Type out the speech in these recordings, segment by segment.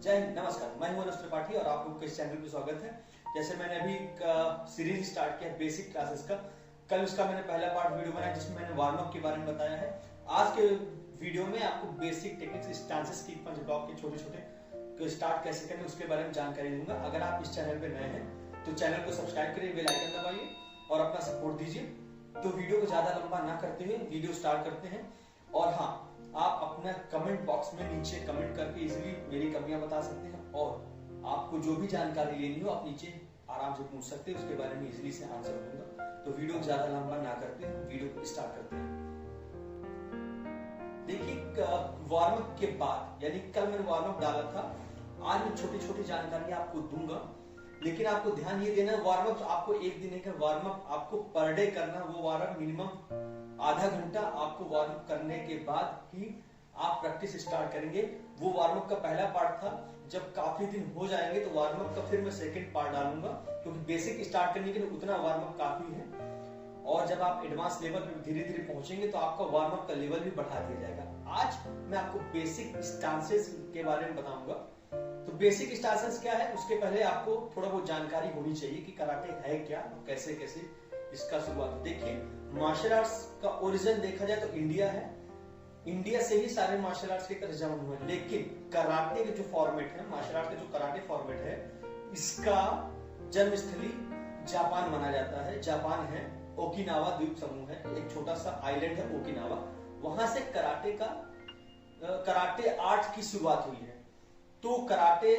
जय हिंद, नमस्कार। मैं हूं अनुज त्रिपाठी और आप लोगों के इस चैनल पे स्वागत है। जैसे मैंने अभी एक सीरीज स्टार्ट किया बेसिक क्लासेस का। कल उसका मैंने पहला पार्ट वीडियो बनाया जिसमें मैंने वार्म अप के बारे में बताया है। आज के वीडियो में आपको बेसिक टेक्निक्स, स्टांसेस की पंच ब्लॉक के छोटे छोटे स्टार्ट कैसे करें उसके बारे में जानकारी दूंगा। अगर आप इस चैनल पे नए हैं तो चैनल को सब्सक्राइब करिए, बेल आइकन दबाइए और अपना सपोर्ट दीजिए। तो वीडियो को ज्यादा लंबा ना करते हुए वीडियो स्टार्ट करते हैं। और हाँ, आप अपना कमेंट बॉक्स में नीचे कमेंट करके इजीली मेरी कमियां बता सकते हैं और आपको जो भी जानकारी लेनी हो आप नीचे आराम से पूछ सकते हैं, उसके बारे में इजीली से आंसर दूंगा। तो वीडियो को ज्यादा लंबा ना करते हैं, वीडियो को स्टार्ट करते हैं। देखिए, वार्म अप के बाद यानी कल मैंने वार्म अप डाला था, आज मैं छोटी छोटी जानकारी आपको दूंगा। लेकिन आपको ध्यान ये देना, वार्म अप आपको एक दिन का वार्म अप आपको पर डे करना। वो वार्म अप मिनिमम आधा घंटा आपको वार्म अप करने के बाद ही आप प्रैक्टिस स्टार्ट करेंगे। वो वार्म अप का पहला पार्ट था। जब काफी दिन हो जाएंगे तो वार्म अप का फिर मैं सेकंड पार्ट डालूंगा, क्योंकि बेसिक स्टार्ट करने के लिए उतना वार्म अप काफी है। और जब आप एडवांस लेवल पे धीरे धीरे पहुंचेंगे तो आपका वार्म अप का लेवल भी बढ़ा दिया जाएगा। आज मैं आपको बेसिक स्टांसेस के बारे में बताऊंगा। तो बेसिक स्टांसेस क्या है, उसके पहले आपको थोड़ा बहुत जानकारी होनी चाहिए कि कराटे है क्या, कैसे कैसे इसका शुरुआत। देखिए, मार्शल आर्ट्स का ओरिजिन देखा जाए तो इंडिया है। इंडिया से ही सारे मार्शल आर्ट्स के जन्म हुए। लेकिन कराटे के जो फॉर्मेट है, मार्शल आर्ट का जो कराटे फॉर्मेट है, इसका जन्मस्थली जापान माना जाता है। जापान है, ओकिनावा द्वीप समूह है, एक छोटा सा आइलैंड है ओकिनावा। वहां से कराटे आर्ट की शुरुआत हुई है। तो कराटे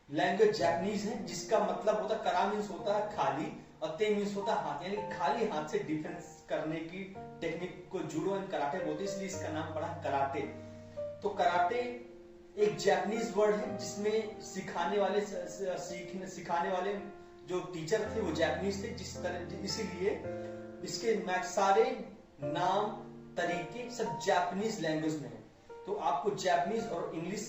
लैंग्वेज जापानीज है, जिसका मतलब होता है, करा मीन्स होता है खाली और ते मीन्स होता है हाथ, यानी खाली हाथ से डिफेंस करने की टेक्निक को जूडो एंड कराटे बोलते हैं, इसलिए इसका नाम पड़ा कराटे। तो कराटे एक जापानीज वर्ड है जिसमें सिखाने वाले जो टीचर थे वो जापानीज थे, जिस तरह इसीलिए इसके सारे नाम तरीके सब जापानीज लैंग्वेज में है। तो आपको जापानीज और इंग्लिश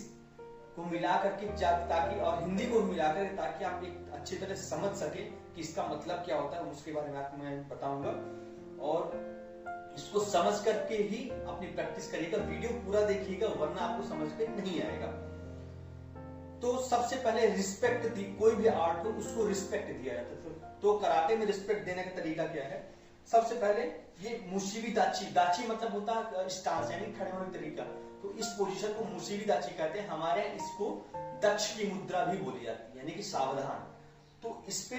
को मिला करके ताकि और हिंदी को मिला कर ताकि आप एक अच्छी तरह से समझ सके कि इसका मतलब क्या होता है, उसके बारे में आपको मैं बताऊंगा। और इसको समझ करके ही अपनी प्रैक्टिस करिएगा। वीडियो पूरा देखिएगा, वरना आपको समझ में नहीं आएगा। तो सबसे पहले रिस्पेक्ट दी, कोई भी आर्ट हो उसको रिस्पेक्ट दिया जाता है। तो कराटे में रिस्पेक्ट देने का तरीका क्या है? सबसे पहले ये मुशीबी दाची, दाची मतलब होता है स्टांस यानी खड़े होने का तरीका। तो इस पोजीशन को मुशीबी दाची कहते हैं। हमारे इसको दक्ष की मुद्रा भी बोली जाती है, यानी कि सावधान। तो इस पे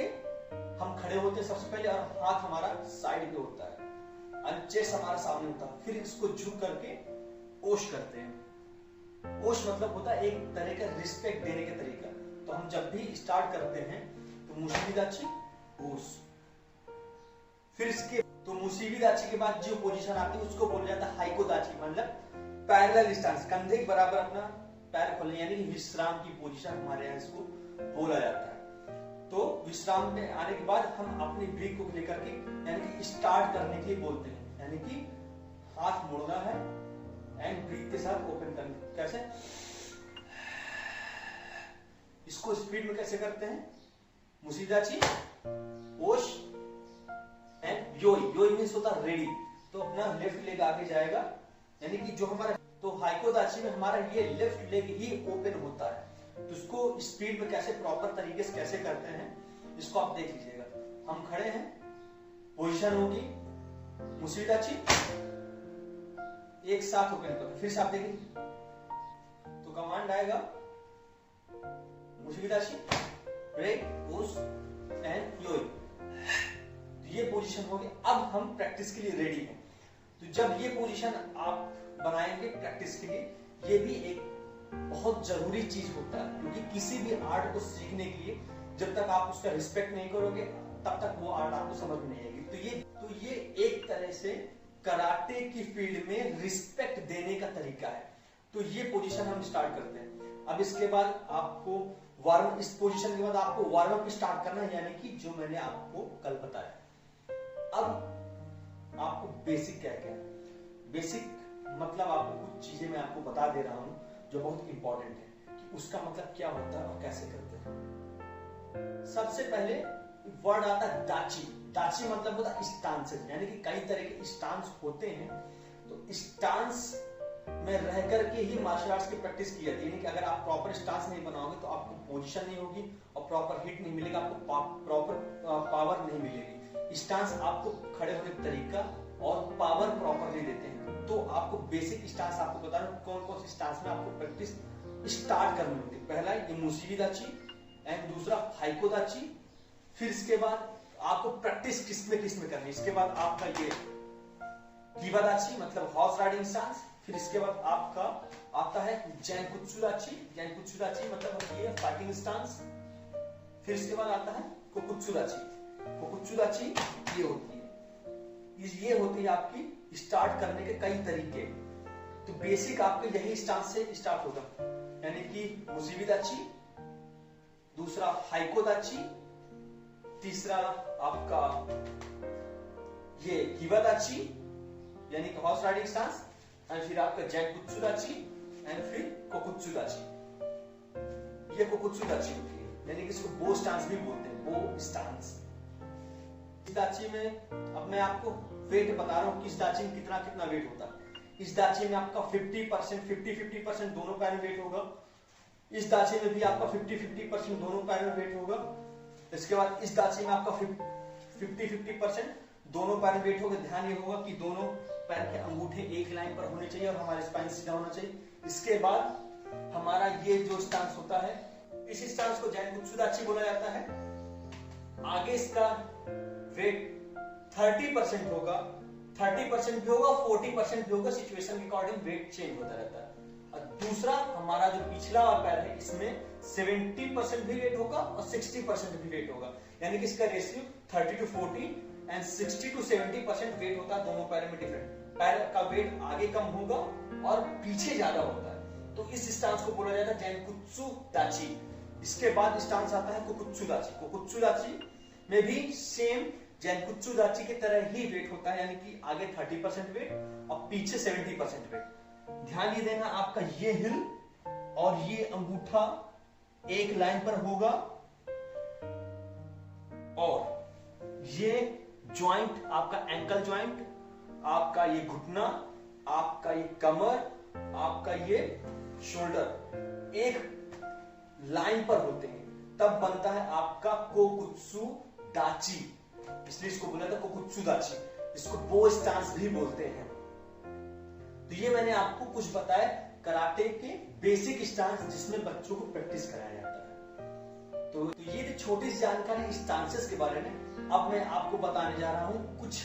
हम खड़े होते हैं सबसे पहले और हाथ हमारा साइड पे होता है और चेस्ट हमारा सामने होता है। फिर इसको झुक करके ओश करते हैं। ओश मतलब होता है एक तरह का रिस्पेक्ट देने का तरीका। तो हम जब भी स्टार्ट करते हैं तो मुशीबी दाची, ओश। फिर इसके तो मुशीबी दाची के बाद जो पोजीशन आती है उसको बोला जाता है हाइको दाची, मतलब पैरेलल स्टांस, कंधे के बराबर अपना पैर खोलने, यानी विश्राम की पोजीशन हमारे यहाँ इसको बोला जाता है। तो विश्राम में आने के बाद हम अपनी ब्रीथ को लेकर के यानी कि स्टार्ट करने के लिए बोलते हैं, यानी कि हाथ मोड़ना है एंड ब्रीथ के साथ ओपन करना। कैसे? इसको स्पीड में कैसे करते हैं? मुशीदाची, ओश एंड योई। योई मीन्स होता है रेडी। तो अपना लेफ्ट लेग आगे जाएगा, यानी कि जो हमारा तो हाइको दाची में हमारा ये लेफ्ट लेग ही ओपन होता है। तो उसको स्पीड में कैसे प्रॉपर तरीके से कैसे करते हैं इसको आप देख लीजिएगा। हम खड़े हैं, पोजीशन होगी मुशीदाची, एक साथ ओपन करो। फिर से आप देखिए तो कमांड आएगा मुशीदाची, ब्रेक, पुश एंड योई। तो ये पोजीशन होगी। अब हम प्रैक्टिस के लिए रेडी हैं। तो जब ये पोजीशन आप बनाएंगे प्रैक्टिस के लिए, ये भी एक बहुत जरूरी चीज होता है, क्योंकि किसी भी आर्ट को सीखने के लिए जब तक आप उसका रिस्पेक्ट नहीं करोगे तब तक वो आर्ट आपको समझ में नहीं आएगी। तो ये एक तरह से कराटे की फील्ड में रिस्पेक्ट देने का तरीका है। तो ये पोजीशन हम स्टार्ट करते हैं। अब इसके बाद आपको इस पोजीशन के बाद आपको वार्म अप स्टार्ट करना है, यानी कि जो मैंने आपको कल बताया। अब आपको बेसिक क्या क्या है? बेसिक मतलब आपको कुछ चीजें मैं आपको बता दे रहा हूं जो बहुत इंपॉर्टेंट है कि उसका मतलब क्या होता है और कैसे करते हैं। सबसे पहले वर्ड आता है दाची। दाची मतलब होता है स्टांसेस, यानी कि कई तरह के स्टांस होते हैं। तो स्टांस में रह करके ही मार्शल आर्ट्स की प्रैक्टिस की जाती है। यानी कि अगर आप प्रॉपर स्टांस नहीं बनाओगे तो आपको पोजीशन नहीं होगी और प्रॉपर हिट नहीं मिलेगा, आपको प्रॉपर पावर नहीं मिलेगी। स्टांस आपको खड़े होने का तरीका और पावर प्रॉपरली देते हैं। तो आपको बेसिक स्टांस आपको बता रहा हूं कौन कौन से स्टांस में आपको प्रैक्टिस स्टार्ट करनी होती है। पहला ये मुसीबी दाची एंड दूसरा हाइको दाची। फिर इसके बाद आपको प्रैक्टिस किसमें करनी है। इसके बाद आपका ये कीवा दाची मतलब हॉर्स राइडिंग स्टांस। फिर इसके बाद आपका आता है जैनकुत्सु दाची। जैनकुत्सु दाची मतलब ये फाइटिंग स्टांस। फिर इसके बाद आता है कोकुत्सु दाची। कोकुत्सु दाची ये होती है, ये होती है आपकी स्टार्ट करने के कई तरीके। तो बेसिक आपके यही स्टांस से स्टार्ट होगा, यानी कि मुसीबी दाची, दूसरा हाइको दाची, तीसरा आपका ये कीवा दाची यानी कि हॉर्स राइडिंग स्टांस, एंड फिर आपका जैनकुत्सु दाची एंड फिर कोकुत्सु दाची। ये कोकुत्सु दाची होती है, यानी कि इसको बो स्टांस भी बोलते हैं, बो स्टांस। इस दाची में अब मैं आपको वेट बता रहा हूं कि इस दाची में कितना कितना वेट होता है। इस दाची में आपका 50% दोनों पैर में वेट होगा। इस दाची में भी आपका 50% दोनों पैर में वेट होगा। इसके बाद इस दाची में आपका 50% दोनों पैर में वेट होगा। ध्यान ये होगा कि दोनों पैर के अंगूठे एक लाइन पर होने चाहिए और हमारे स्पाइन सीधा होना चाहिए। इसके बाद हमारा ये जो स्टांस होता है, इस स्टांस को जैनकुत्सु दाची बोला जाता है। आगे इसका वेट 30% होगा, 30% भी होगा, 40% भी होगा। सिचुएशन के अकॉर्डिंग वेट चेंज होता रहता है। और दूसरा हमारा जो पिछला पैर है इसमें 70% भी वेट होगा और 60% भी वेट होगा, यानी कि इसका ratio 30 to 40 and 60 to 70% weight होता है दोनों पैर में। डिफरेंट पैर का वेट आगे कम होगा और पीछे ज्यादा होता है। तो इस स्टांस को बोला जाता है जैनकुत्सु दाची। इसके बाद स्टांस आता है कोकुत्सु दाची। कोकुत्सु दाची में भी सेम जैनकुत्सु दाची की तरह ही वेट होता है, यानी कि आगे 30% वेट और पीछे 70% वेट। ध्यान ये देना, आपका ये हिल और ये अंगूठा एक लाइन पर होगा और ये ज्वाइंट आपका एंकल ज्वाइंट, आपका ये घुटना, आपका ये कमर, आपका ये शोल्डर एक लाइन पर होते हैं, तब बनता है आपका कोकुत्सु दाची। इसलिए इसको बोला था कोकुत्सु दाची। इसको बो स्टांस भी बोलते हैं। तो ये मैंने आपको कुछ बताया कराटे के बेसिक स्टांस जिसमें बच्चों को प्रैक्टिस कराया जाता है। तो ये जो छोटी सी जानकारी स्टांसेस के बारे में, अब मैं आपको बताने जा रहा हूं कुछ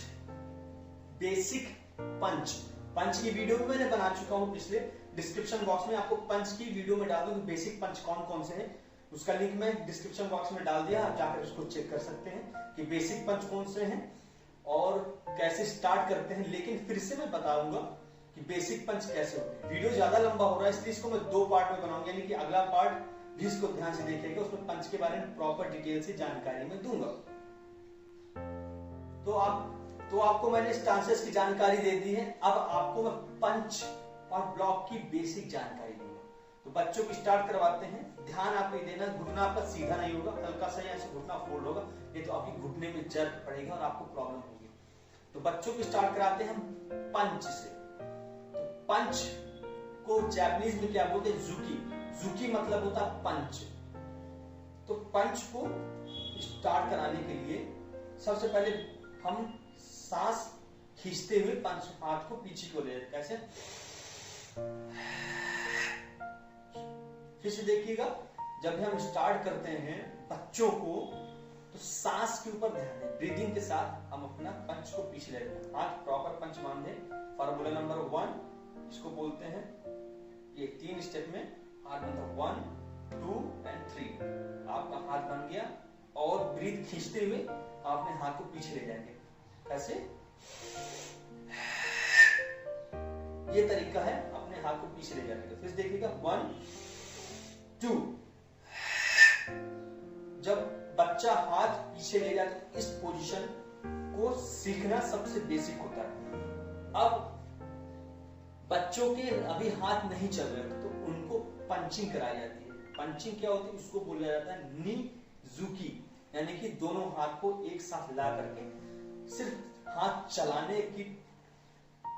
बेसिक पंच। पंच की वीडियो भी मैंने बना चुका हूं पिछले, डिस्क्रिप्शन बॉक्स में आपको पंच की वीडियो में डाल दूंगी। बेसिक पंच कौन कौन से हैं उसका लिंक मैं डिस्क्रिप्शन बॉक्स में डाल दिया, आप जाकर उसको चेक कर सकते हैं कि बेसिक पंच कौन से हैं और कैसे स्टार्ट करते हैं। लेकिन फिर से मैं बताऊंगा कि बेसिक पंच कैसे होते हैं। वीडियो ज्यादा लंबा हो रहा है इसलिए इसको मैं 2 पार्ट में बनाऊंगा, यानी कि अगला पार्ट भी इसको ध्यान से देखिएगा, उसमें पंच के बारे में प्रॉपर डिटेल से जानकारी मैं दूंगा। तो आपको मैंने स्टांसेस की जानकारी दे दी है, अब आपको मैं पंच और ब्लॉक की बेसिक जानकारी दूंगा। तो बच्चों को स्टार्ट करवाते हैं। ध्यान आप ये देना, घुटना आपका सीधा नहीं होगा, हल्का सा ऐसे घुटना फोल्ड होगा, ये तो आपकी घुटने में जर्क पड़ेगा और आपको प्रॉब्लम होगी। तो बच्चों को स्टार्ट कराते हैं हम पंच से। तो पंच को जापानीज में क्या बोलते हैं? जुकी। जुकी मतलब होता है पंच। तो पंच को स्टार्ट कराने के लिए सबसे पहले हम सांस खींचते हुए पंच हाथ को पीछे को ले, कैसे? फिर से देखिएगा, जब भी हम स्टार्ट करते हैं बच्चों को तो सांस के ऊपर ध्यान दें, ब्रीदिंग के साथ हम अपना पंच को पीछे ले जाते हैं। हाथ प्रॉपर पंच बांधे। फॉर्मूला नंबर 1 इसको बोलते हैं, ये 3 स्टेप में हाथ बनता है 1 2 एंड 3। आपका हाथ बन गया और ब्रीथ खींचते हुए आप अपने हाथ को पीछे ले जाएंगे, कैसे? ये तरीका है अपने हाथ को पीछे ले जाने का। फिर देखिएगा 1 2। जब बच्चा हाथ पीछे ले जाता है, इस पोजीशन को सीखना सबसे बेसिक होता है। अब बच्चों के अभी हाथ नहीं चल रहे तो उनको पंचिंग कराई जाती है। पंचिंग क्या होती है? उसको बोला जाता है नी जुकी, यानी कि दोनों हाथ को एक साथ ला करके सिर्फ हाथ चलाने की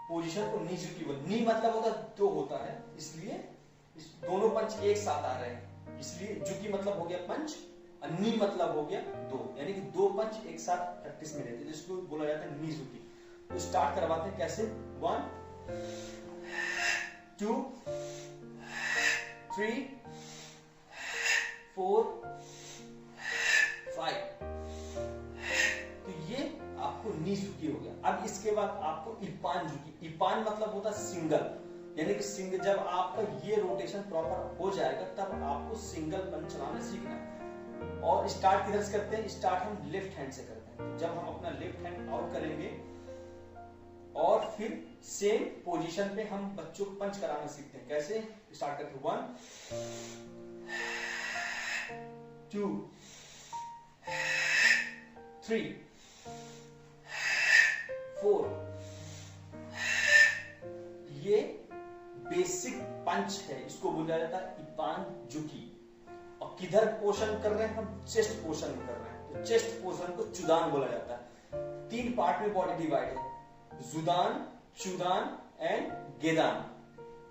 पोजीशन को नी झुकी बोलते। नी मतलब होता दो होता है, इसलिए इस दोनों पंच एक साथ आ रहे हैं, इसलिए झुकी मतलब हो गया पंच और नी मतलब हो गया दो, यानी कि दो पंच एक साथ प्रैक्टिस में रहते हैं, जिसको बोला जाता है नी झुकी। तो स्टार्ट करवाते हैं कैसे, 1 2 3 4 5। तो ये आपको नी झुकी हो गया। अब इसके बाद आपको इपान झुकी। इपान मतलब होता है सिंगल, यानी कि सिंगल, जब आपका ये रोटेशन प्रॉपर हो जाएगा तब आपको सिंगल पंच चलाना सीखना है। और स्टार्ट किधर से करते हैं, स्टार्ट हम लेफ्ट हैंड से करते हैं। जब हम अपना लेफ्ट हैंड आउट करेंगे और फिर सेम पोजीशन पे हम बच्चों को पंच कराना सीखते हैं। कैसे, स्टार्ट करते हैं 1 2 3 4। ये बेसिक पंच है, इसको बोला जाता है इपान झुकी। और किधर पोर्शन कर रहे हैं हम, चेस्ट पोर्शन कर रहे हैं। तो चेस्ट पोर्शन को चुदान बोला जाता है। 3 पार्ट में बॉडी डिवाइड है, जुदान, चुदान एंड गेदान।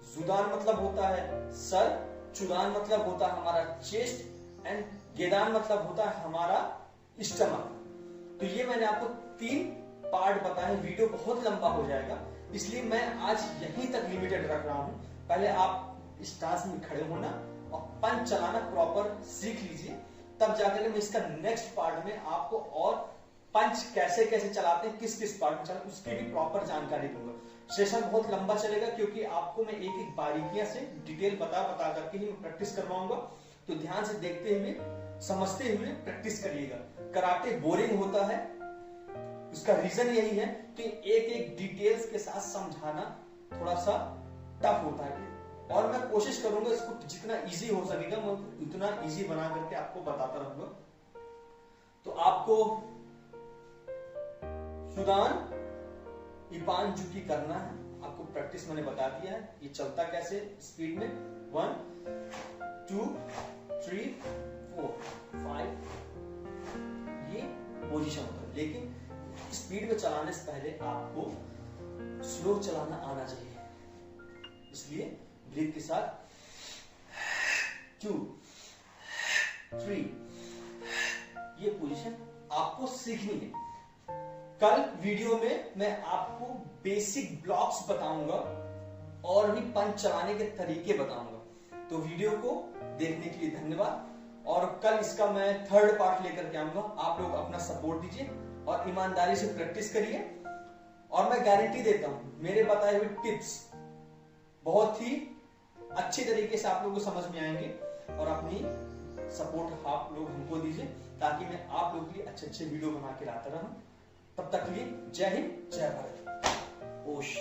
जुदान मतलब होता है सर, चुदान मतलब होता है हमारा चेस्ट एंड गेदान मतलब होता है हमारा स्टमक। तो ये मैंने आपको 3 पार्ट बताए। वीडियो बहुत लंबा हो जाएगा, इसलिए मैं आज यहीं तक लिमिटेड रख रहा हूं। पहले आप इस टास्क में खड़े होना और पंच चलाना प्रॉपर सीख लीजिए, तब जाकर मैं इसका नेक्स्ट पार्ट में आपको और पंच कैसे कैसे चलाते हैं, किस किस पार्ट में चलाते हैं, उसकी भी प्रॉपर जानकारी दूंगा। सेशन बहुत लंबा चलेगा क्योंकि आपको मैं एक एक बारीकियां से डिटेल बता करके ही मैं प्रैक्टिस करवाऊंगा। तो ध्यान से देखते हुए, समझते हुए प्रैक्टिस करिएगा। कराटे बोरिंग होता है, उसका रीजन यही है कि एक एक डिटेल्स के साथ समझाना थोड़ा सा टफ होता है, और मैं कोशिश करूंगा इसको जितना इजी हो सकेगा मैं उतना इजी बना करके आपको बताता रहूंगा। तो आपको सुदान इपान झुकी करना है, आपको प्रैक्टिस मैंने बता दिया है। ये चलता कैसे स्पीड में, 1 2 3 4 5। ये पोजीशन होता है, लेकिन स्पीड में चलाने से पहले आपको स्लो चलाना आना चाहिए। इसलिए ब्रीथ के साथ 2 3। ये पोजीशन आपको सीखनी है। कल वीडियो में मैं आपको बेसिक ब्लॉक्स बताऊंगा और भी पंच चलाने के तरीके बताऊंगा। तो वीडियो को देखने के लिए धन्यवाद, और कल इसका मैं 3rd पार्ट लेकर के आऊंगा। आप लोग अपना सपोर्ट दीजिए और ईमानदारी से प्रैक्टिस करिए, और मैं गारंटी देता हूं मेरे बताए हुए टिप्स बहुत ही अच्छे तरीके से आप लोगों को समझ में आएंगे। और अपनी सपोर्ट आप लोग हमको दीजिए ताकि मैं आप लोगों के लिए अच्छे अच्छे वीडियो बना के लाता रहूं। तब तक के लिए जय हिंद, जय भारत, ओश।